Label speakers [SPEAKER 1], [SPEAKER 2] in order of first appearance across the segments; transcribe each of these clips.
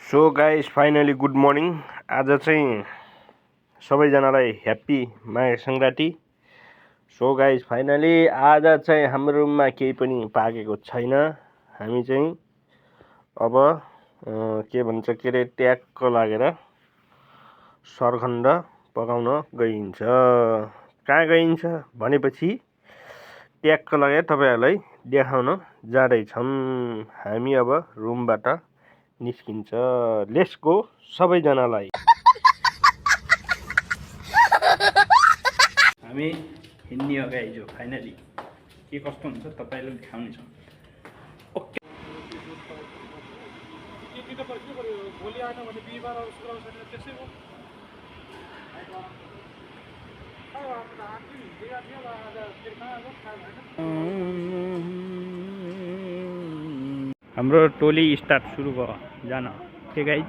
[SPEAKER 1] So guys finally good morning. आज चाहिँ सबैजनालाई happy Maghe Sankranti. So guys finally आज चाहिँ हाम्रो रुममा केही पनि पाकेको छैन। हामी चाहिँ अब के भन्छ के अरे ट्याक्क लागेर सरखण्ड पकाउन गइन्छ। कहाँ गइन्छ भनेपछि ट्याक्क लागेर तपाईहरुलाई देखाउन जाँदैछौँ। हामी अब रुमबाट निस्किन्छ। लेट्स गो सबैजनालाई। हामी हिँड्ने हो गाइज फाइनली। के कस्तो हुन्छ तपाईलाई देखाउने छौँ। ओके भोलि आएन भने बिहिबार शुक्रबार शनिबार त्यसै हो। हाम्रो टोली स्टार्ट सुरु भयो जान। के गाइज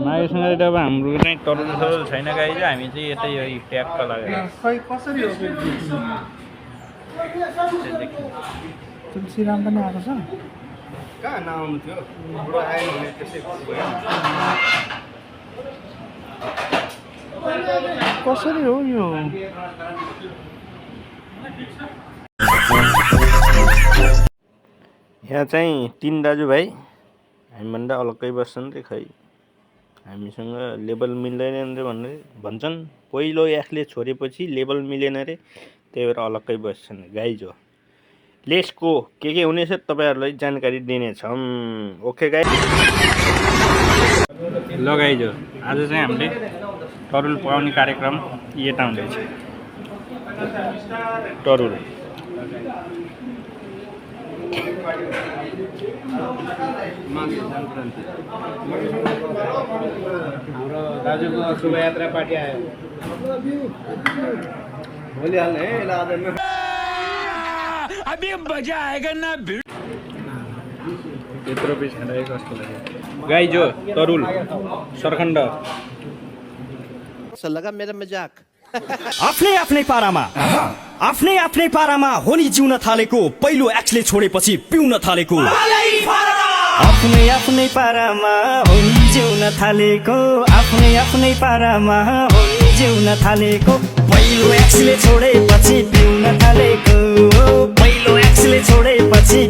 [SPEAKER 1] माघे सङ्क्रान्ति अब हाम्रो चाहिँ तरुल छैन गाइज। हामी चाहिँ यतै यो ट्याक्क लागेर खै कसरी हो
[SPEAKER 2] तुलसीराम पनि आएको छ।
[SPEAKER 1] कहाँ नआउनु थियो बुढो आयो भने त्यसै
[SPEAKER 2] कसरी हो यो?
[SPEAKER 1] यहाँ चाहिँ तीन दाजुभाइ हामीभन्दा अलग्गै बस्छन् रे। खै हामीसँग लेभल मिल्दैन रे भनेर भन्छन्। पहिलो याखले छोडेपछि लेभल मिलेन रे, त्यही भएर अलग्गै बस्छन् गाइज हो। लेट्सको के हुनेछ तपाईहरुलाई जानकारी दिनेछौँ। Okay guys. ल गाइज हो आज चाहिँ हामीले तरुल पकाउने कार्यक्रम यता हुँदैछ। तरुल
[SPEAKER 3] माघे सङ्क्रान्ति हाम्रो दाजुको शोभायात्रा पार्टी आयो। भोलि हाल्ने है लादनमा।
[SPEAKER 4] अभी मजा आएगा ना।
[SPEAKER 1] यत्रो पिस खाँदा कस्तो लाग्यो गाइज हो। तरुल सरखण्ड
[SPEAKER 3] लगा मेरा मजाक।
[SPEAKER 4] आफ्नै आफ्नै पारामा होनी जिउन थालेको पहिलो एक्सले छोडेपछि पिउन थालेको। आफ्नै आफ्नै पारामा होनी जिउन थालेको, आफ्नै आफ्नै पारामा होनी जिउन थालेको। पहिलो एक्सले छोडेपछि पिउन थालेको, पहिलो एक्सले छोडेपछि